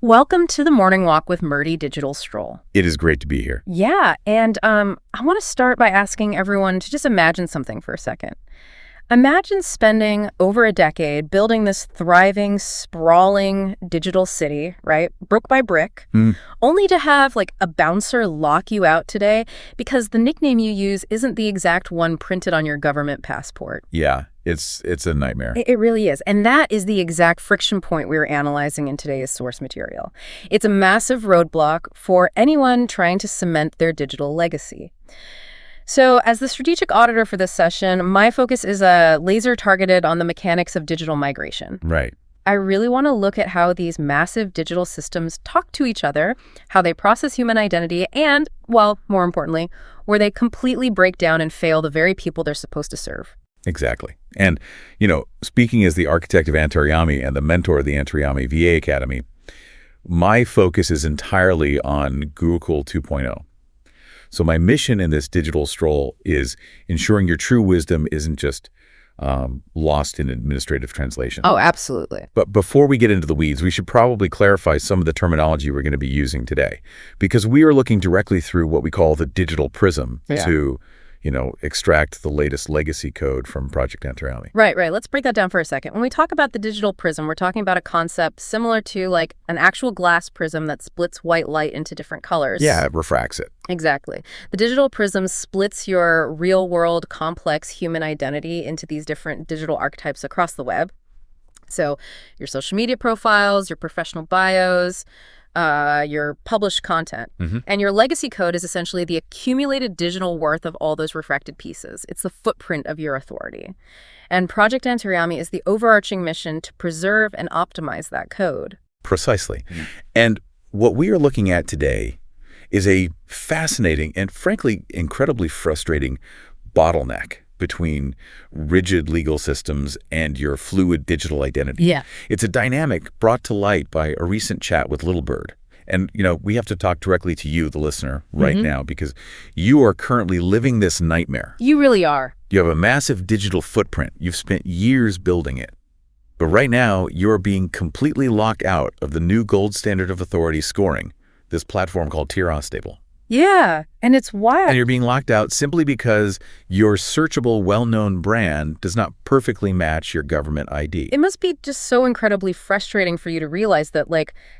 Welcome to the Morning Walk with Murty Digital Stroll. It is great to be here. Yeah, and I want to start by asking everyone to just imagine something for a second. Imagine spending over a decade building this thriving, sprawling digital city, right, brick by brick, only to have like a bouncer lock you out today because the nickname you use isn't the exact one printed on your government passport. Yeah, it's a nightmare. It really is. And that is the exact friction point we're analyzing in today's source material. It's a massive roadblock for anyone trying to cement their digital legacy. So as the strategic auditor for this session, my focus is laser targeted on the mechanics of digital migration. Right. I really want to look at how these massive digital systems talk to each other, how they process human identity, and, well, more importantly, where they completely break down and fail the very people they're supposed to serve. Exactly. And, speaking as the architect of Antaryami and the mentor of the Antaryami VA Academy, my focus is entirely on Gurukul 2.0. So my mission in this digital stroll is ensuring your true wisdom isn't just lost in administrative translation. Oh, absolutely. But before we get into the weeds, we should probably clarify some of the terminology we're going to be using today, because we are looking directly through what we call the Digital Prism to extract the latest legacy code from Project Antaryami. Right. Let's break that down for a second. When we talk about the digital prism, we're talking about a concept similar to like an actual glass prism that splits white light into different colors. Yeah, it refracts it. Exactly. The digital prism splits your real-world, complex human identity into these different digital archetypes across the web. So your social media profiles, your professional bios, your published content. And your legacy code is essentially the accumulated digital worth of all those refracted pieces. It's the footprint of your authority. And Project Antaryami is the overarching mission to preserve and optimize that code. Precisely. And what we are looking at today is a fascinating and frankly incredibly frustrating bottleneck between rigid legal systems and your fluid digital identity. Yeah. It's a dynamic brought to light by a recent chat with Little Bird. And, we have to talk directly to you, the listener, right now, because you are currently living this nightmare. You really are. You have a massive digital footprint. You've spent years building it. But right now, you're being completely locked out of the new gold standard of authority scoring, this platform called TRSTABLE. Yeah, and it's wild. And you're being locked out simply because your searchable, well-known brand does not perfectly match your government ID. It must be just so incredibly frustrating for you to realize that,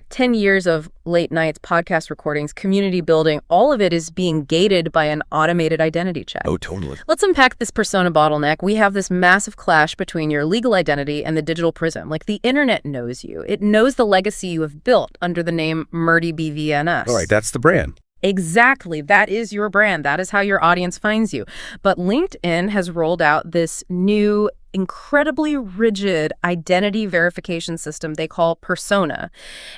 10 years of late nights, podcast recordings, community building, all of it is being gated by an automated identity check. Oh, totally. Let's unpack this persona bottleneck. We have this massive clash between your legal identity and the digital prism. The internet knows you. It knows the legacy you have built under the name Murty BVNS. All right, that's the brand. Exactly. That is your brand. That is how your audience finds you. But LinkedIn has rolled out this new, incredibly rigid identity verification system they call Persona.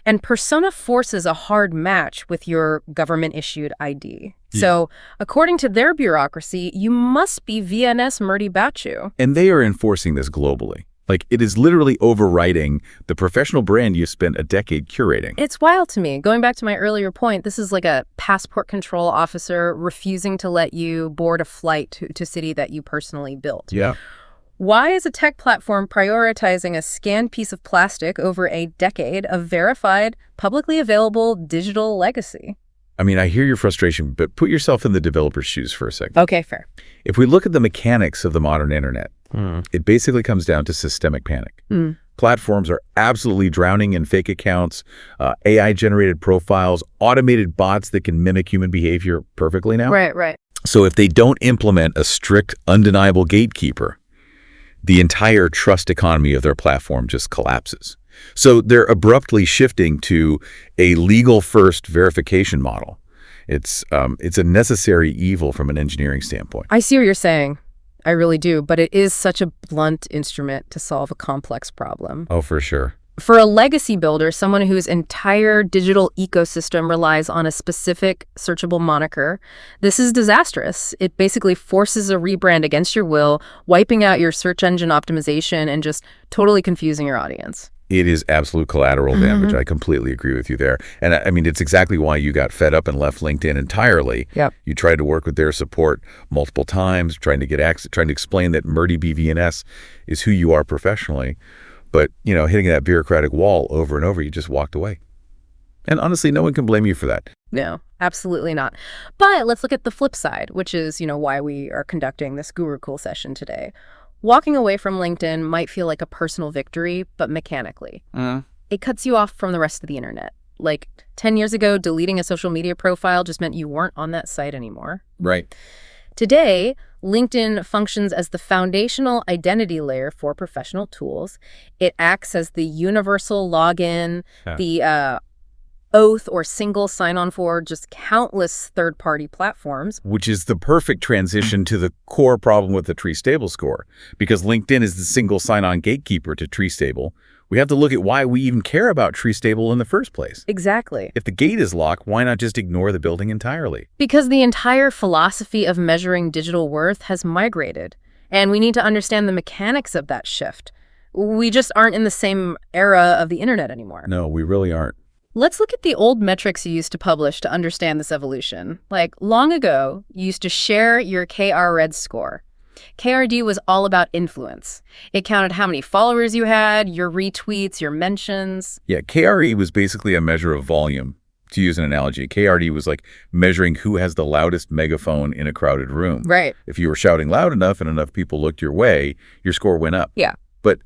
And Persona forces a hard match with your government-issued ID. Yeah. So, according to their bureaucracy, you must be VNS Murty Batchu. And they are enforcing this globally. It is literally overriding the professional brand you spent a decade curating. It's wild to me. Going back to my earlier point, this is like a passport control officer refusing to let you board a flight to a city that you personally built. Yeah. Why is a tech platform prioritizing a scanned piece of plastic over a decade of verified, publicly available digital legacy? I mean, I hear your frustration, but put yourself in the developer's shoes for a second. Okay, fair. If we look at the mechanics of the modern internet, it basically comes down to systemic panic. Platforms are absolutely drowning in fake accounts, AI-generated profiles, automated bots that can mimic human behavior perfectly now. Right. So if they don't implement a strict, undeniable gatekeeper, the entire trust economy of their platform just collapses. So they're abruptly shifting to a legal-first verification model. It's a necessary evil from an engineering standpoint. I see what you're saying. I really do. But it is such a blunt instrument to solve a complex problem. Oh, for sure. For a legacy builder, someone whose entire digital ecosystem relies on a specific searchable moniker, this is disastrous. It basically forces a rebrand against your will, wiping out your search engine optimization and just totally confusing your audience. It is absolute collateral damage. I completely agree with you there. And I mean, it's exactly why you got fed up and left LinkedIn entirely. Yep. You tried to work with their support multiple times, trying to get access, trying to explain that Murty BVNS is who you are professionally. But, hitting that bureaucratic wall over and over, you just walked away. And honestly, no one can blame you for that. No, absolutely not. But let's look at the flip side, which is, why we are conducting this Gurukul session today. Walking away from LinkedIn might feel like a personal victory, but mechanically. It cuts you off from the rest of the internet. Like 10 years ago, deleting a social media profile just meant you weren't on that site anymore. Right. Today, LinkedIn functions as the foundational identity layer for professional tools. It acts as the universal login, the oath or single sign-on for just countless third-party platforms. Which is the perfect transition to the core problem with the TRSTABLE score. Because LinkedIn is the single sign-on gatekeeper to TRSTABLE, we have to look at why we even care about TRSTABLE in the first place. Exactly. If the gate is locked, why not just ignore the building entirely? Because the entire philosophy of measuring digital worth has migrated, and we need to understand the mechanics of that shift. We just aren't in the same era of the internet anymore. No, we really aren't. Let's look at the old metrics you used to publish to understand this evolution. Like, long ago, you used to share your KRED score. KRD was all about influence. It counted how many followers you had, your retweets, your mentions. Yeah, KRE was basically a measure of volume. To use an analogy, KRD was like measuring who has the loudest megaphone in a crowded room. Right. If you were shouting loud enough and enough people looked your way, your score went up. Yeah. But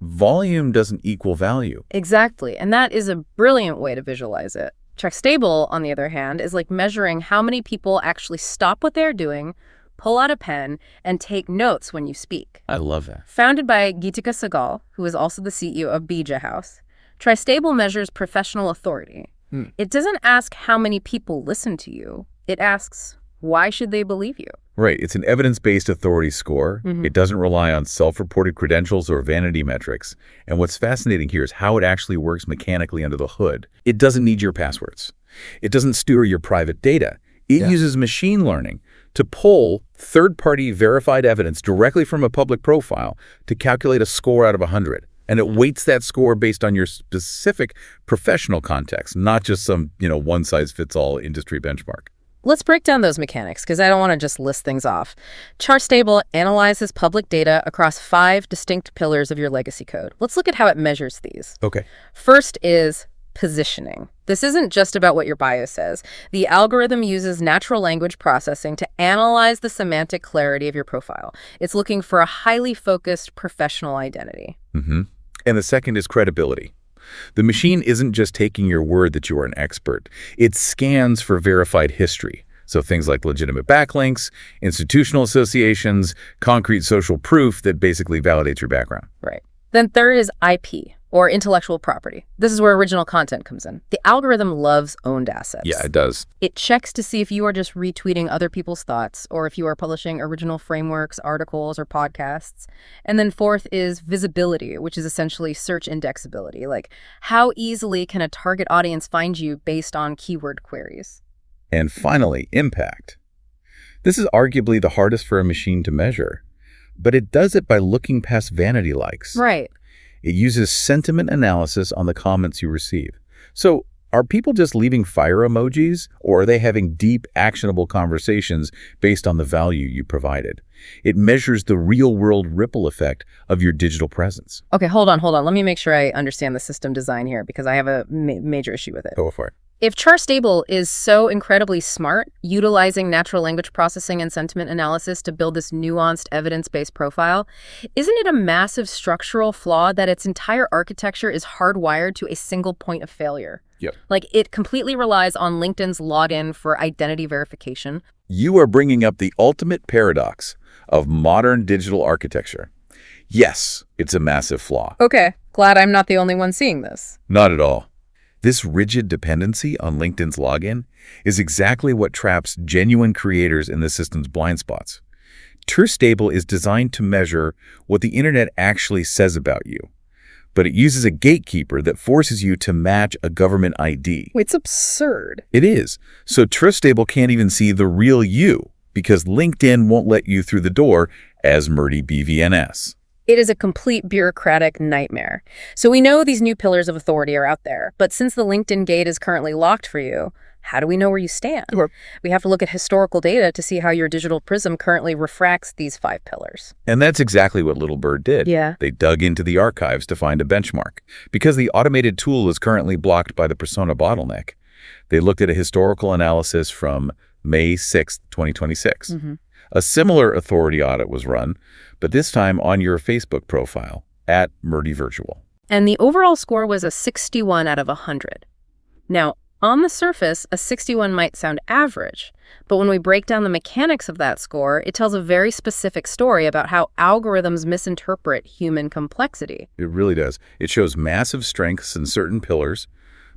volume doesn't equal value. Exactly. And that is a brilliant way to visualize it. TRSTABLE, on the other hand, is like measuring how many people actually stop what they're doing, pull out a pen, and take notes when you speak. I love that. Founded by Geetika Sahgal, who is also the CEO of Bija House, TRSTABLE measures professional authority. It doesn't ask how many people listen to you. It asks, why should they believe you? Right. It's an evidence-based authority score. It doesn't rely on self-reported credentials or vanity metrics. And what's fascinating here is how it actually works mechanically under the hood. It doesn't need your passwords. It doesn't store your private data. It uses machine learning to pull third-party verified evidence directly from a public profile to calculate a score out of 100. And it weights that score based on your specific professional context, not just some, one-size-fits-all industry benchmark. Let's break down those mechanics, because I don't want to just list things off. TRSTABLE analyzes public data across 5 distinct pillars of your legacy code. Let's look at how it measures these. Okay. First is positioning. This isn't just about what your bio says. The algorithm uses natural language processing to analyze the semantic clarity of your profile. It's looking for a highly focused professional identity. And the second is credibility. The machine isn't just taking your word that you are an expert. It scans for verified history. So things like legitimate backlinks, institutional associations, concrete social proof that basically validates your background. Right. Then third is IP, or intellectual property. This is where original content comes in. The algorithm loves owned assets. Yeah, it does. It checks to see if you are just retweeting other people's thoughts or if you are publishing original frameworks, articles, or podcasts. And then fourth is visibility, which is essentially search indexability. Like, how easily can a target audience find you based on keyword queries? And finally, impact. This is arguably the hardest for a machine to measure, but it does it by looking past vanity likes. Right. It uses sentiment analysis on the comments you receive. So are people just leaving fire emojis, or are they having deep, actionable conversations based on the value you provided? It measures the real-world ripple effect of your digital presence. Okay, hold on. Let me make sure I understand the system design here, because I have a major issue with it. Go for it. If TRSTABLE is so incredibly smart, utilizing natural language processing and sentiment analysis to build this nuanced evidence-based profile, isn't it a massive structural flaw that its entire architecture is hardwired to a single point of failure? Yep. Like, it completely relies on LinkedIn's login for identity verification. You are bringing up the ultimate paradox of modern digital architecture. Yes, it's a massive flaw. Okay, glad I'm not the only one seeing this. Not at all. This rigid dependency on LinkedIn's login is exactly what traps genuine creators in the system's blind spots. TRSTABLE is designed to measure what the internet actually says about you, but it uses a gatekeeper that forces you to match a government ID. It's absurd. It is. So TRSTABLE can't even see the real you because LinkedIn won't let you through the door as Murty BVNS. It is a complete bureaucratic nightmare. So we know these new pillars of authority are out there, but since the LinkedIn gate is currently locked for you, how do we know where you stand? Sure. We have to look at historical data to see how your digital prism currently refracts these 5 pillars. And that's exactly what Little Bird did. Yeah. They dug into the archives to find a benchmark. Because the automated tool is currently blocked by the persona bottleneck, they looked at a historical analysis from May 6, 2026. A similar authority audit was run, but this time on your Facebook profile, at Murty Virtual. And the overall score was a 61 out of 100. Now, on the surface, a 61 might sound average, but when we break down the mechanics of that score, it tells a very specific story about how algorithms misinterpret human complexity. It really does. It shows massive strengths in certain pillars,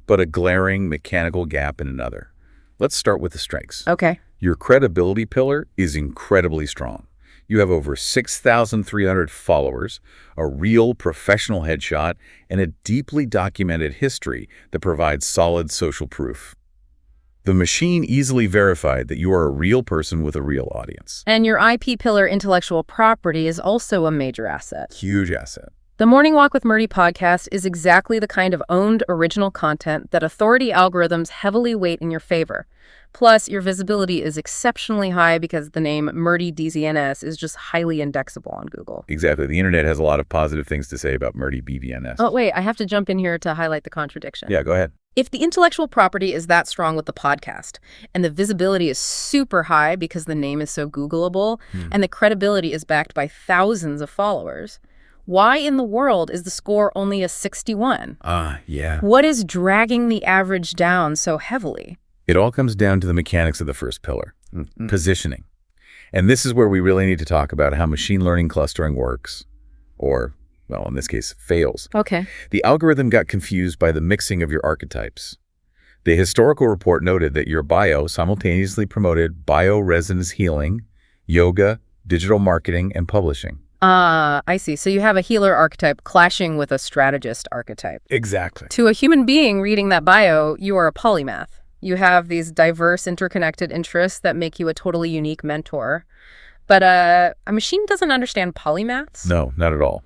but a glaring mechanical gap in another. Let's start with the strengths. Okay. Your credibility pillar is incredibly strong. You have over 6,300 followers, a real professional headshot, and a deeply documented history that provides solid social proof. The machine easily verified that you are a real person with a real audience. And your IP pillar intellectual property is also a major asset. Huge asset. The Morning Walk with Murty podcast is exactly the kind of owned original content that authority algorithms heavily weight in your favor. Plus, your visibility is exceptionally high because the name Murty BVNS is just highly indexable on Google. Exactly. The internet has a lot of positive things to say about Murty BVNS. Oh, wait, I have to jump in here to highlight the contradiction. Yeah, go ahead. If the intellectual property is that strong with the podcast, and the visibility is super high because the name is so Googleable, and the credibility is backed by thousands of followers, why in the world is the score only a 61? Yeah. What is dragging the average down so heavily? It all comes down to the mechanics of the first pillar, positioning. And this is where we really need to talk about how machine learning clustering works, or, well, in this case, fails. Okay. The algorithm got confused by the mixing of your archetypes. The historical report noted that your bio simultaneously promoted bioresonance healing, yoga, digital marketing, and publishing. I see. So you have a healer archetype clashing with a strategist archetype. Exactly. To a human being reading that bio, you are a polymath. You have these diverse, interconnected interests that make you a totally unique mentor. But a machine doesn't understand polymaths? No, not at all.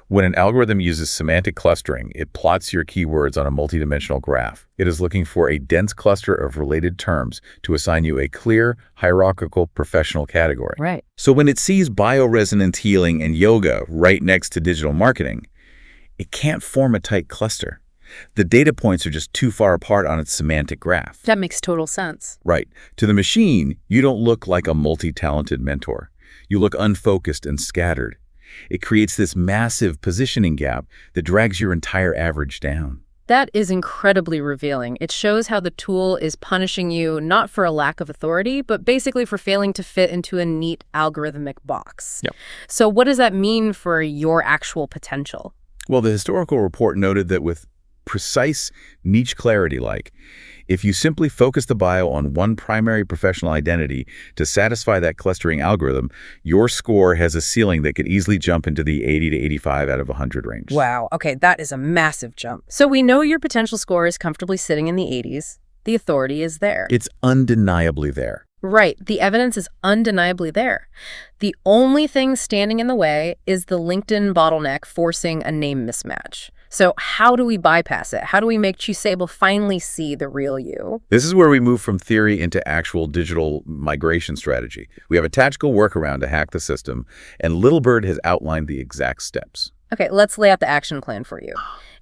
When an algorithm uses semantic clustering, it plots your keywords on a multidimensional graph. It is looking for a dense cluster of related terms to assign you a clear, hierarchical professional category. Right. So when it sees bioresonance healing and yoga right next to digital marketing, it can't form a tight cluster. The data points are just too far apart on its semantic graph. That makes total sense. Right. To the machine, you don't look like a multi-talented mentor. You look unfocused and scattered. It creates this massive positioning gap that drags your entire average down. That is incredibly revealing. It shows how the tool is punishing you not for a lack of authority, but basically for failing to fit into a neat algorithmic box. Yep. So what does that mean for your actual potential? Well, the historical report noted that with precise niche clarity, like if you simply focus the bio on one primary professional identity to satisfy that clustering algorithm, your score has a ceiling that could easily jump into the 80 to 85 out of 100 range. Wow. Okay, that is a massive jump. So we know your potential score is comfortably sitting in the 80s. The authority is there. It's undeniably there. Right. The evidence is undeniably there. The only thing standing in the way is the LinkedIn bottleneck forcing a name mismatch. So how do we bypass it? How do we make TRSTABLE finally see the real you? This is where we move from theory into actual digital migration strategy. We have a tactical workaround to hack the system, and Little Bird has outlined the exact steps. Okay, let's lay out the action plan for you.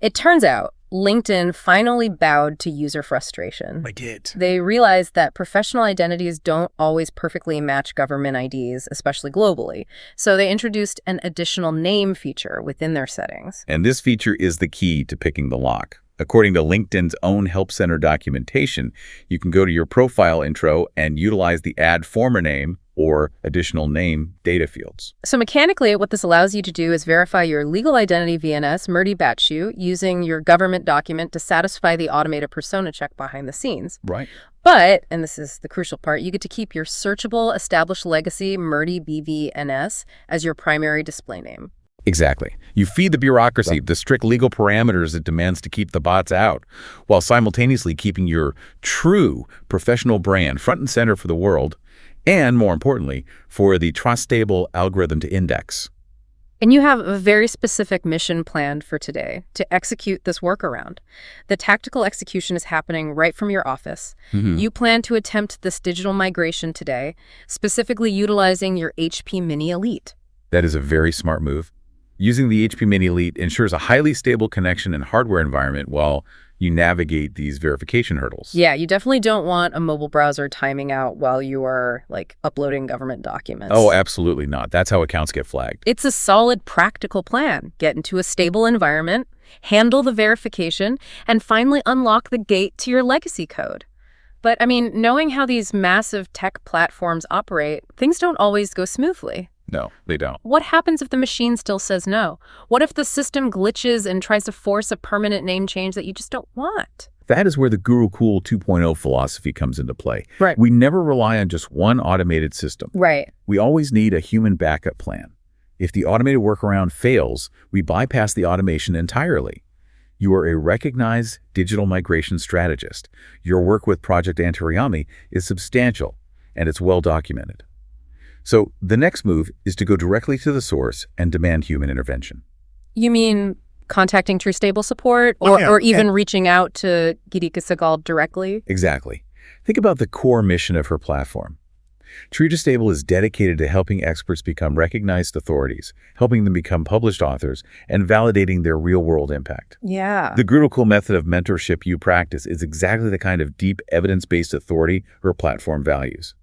It turns out LinkedIn finally bowed to user frustration. I did. They realized that professional identities don't always perfectly match government IDs, especially globally. So they introduced an additional name feature within their settings. And this feature is the key to picking the lock. According to LinkedIn's own Help Center documentation, you can go to your profile intro and utilize the add former name or additional name data fields. So mechanically, what this allows you to do is verify your legal identity VNS Murty Batchu using your government document to satisfy the automated persona check behind the scenes. Right. But, and this is the crucial part, you get to keep your searchable established legacy Murty BVNS as your primary display name. Exactly. You feed the bureaucracy the strict legal parameters it demands to keep the bots out, while simultaneously keeping your true professional brand front and center for the world, and more importantly, for the TRSTABLE algorithm to index. And you have a very specific mission planned for today to execute this workaround. The tactical execution is happening right from your office. You plan to attempt this digital migration today, specifically utilizing your HP Mini Elite. That is a very smart move. Using the HP Mini Elite ensures a highly stable connection and hardware environment while you navigate these verification hurdles. Yeah, you definitely don't want a mobile browser timing out while you are, uploading government documents. Oh, absolutely not. That's how accounts get flagged. It's a solid, practical plan. Get into a stable environment, handle the verification, and finally unlock the gate to your legacy code. But, knowing how these massive tech platforms operate, things don't always go smoothly. No, they don't. What happens if the machine still says no? What if the system glitches and tries to force a permanent name change that you just don't want? That is where the Gurukul 2.0 philosophy comes into play. Right. We never rely on just one automated system. Right. We always need a human backup plan. If the automated workaround fails, we bypass the automation entirely. You are a recognized digital migration strategist. Your work with Project Antaryami is substantial, and it's well documented. So the next move is to go directly to the source and demand human intervention. You mean contacting TRSTABLE support or even reaching out to Gurukul directly? Exactly. Think about the core mission of her platform. TRSTABLE is dedicated to helping experts become recognized authorities, helping them become published authors, and validating their real-world impact. Yeah. The Gurukul method of mentorship you practice is exactly the kind of deep evidence-based authority her platform values.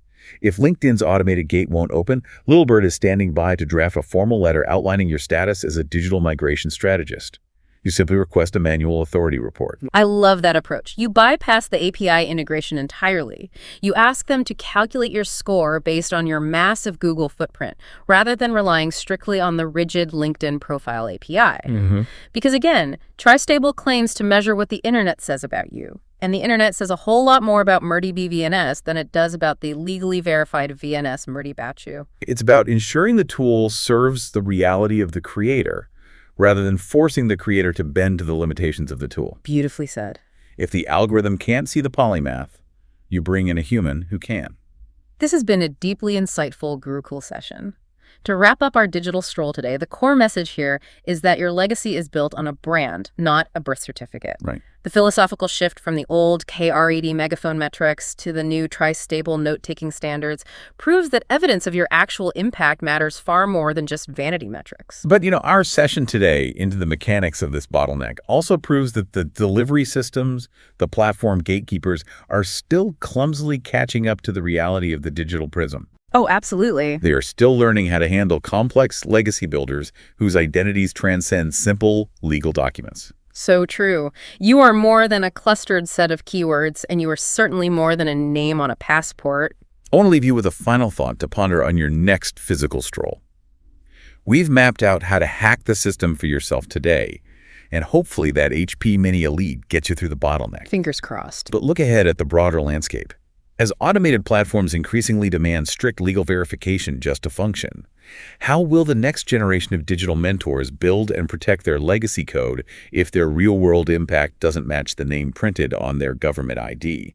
If LinkedIn's automated gate won't open, Littlebird is standing by to draft a formal letter outlining your status as a digital migration strategist. You simply request a manual authority report. I love that approach. You bypass the API integration entirely. You ask them to calculate your score based on your massive Google footprint, rather than relying strictly on the rigid LinkedIn profile API. Because again, TRSTABLE claims to measure what the internet says about you. And the internet says a whole lot more about Murty BVNS than it does about the legally verified VNS Murty Batchu. It's about ensuring the tool serves the reality of the creator, rather than forcing the creator to bend to the limitations of the tool. Beautifully said. If the algorithm can't see the polymath, you bring in a human who can. This has been a deeply insightful Gurukul session. To wrap up our digital stroll today, the core message here is that your legacy is built on a brand, not a birth certificate. Right. The philosophical shift from the old KRED megaphone metrics to the new TRSTABLE note-taking standards proves that evidence of your actual impact matters far more than just vanity metrics. But, our session today into the mechanics of this bottleneck also proves that the delivery systems, the platform gatekeepers, are still clumsily catching up to the reality of the digital prism. Oh, absolutely. They are still learning how to handle complex legacy builders whose identities transcend simple legal documents. So true. You are more than a clustered set of keywords, and you are certainly more than a name on a passport. I want to leave you with a final thought to ponder on your next physical stroll. We've mapped out how to hack the system for yourself today, and hopefully that HP Mini Elite gets you through the bottleneck. Fingers crossed. But look ahead at the broader landscape. As automated platforms increasingly demand strict legal verification just to function, how will the next generation of digital mentors build and protect their legacy code if their real-world impact doesn't match the name printed on their government ID?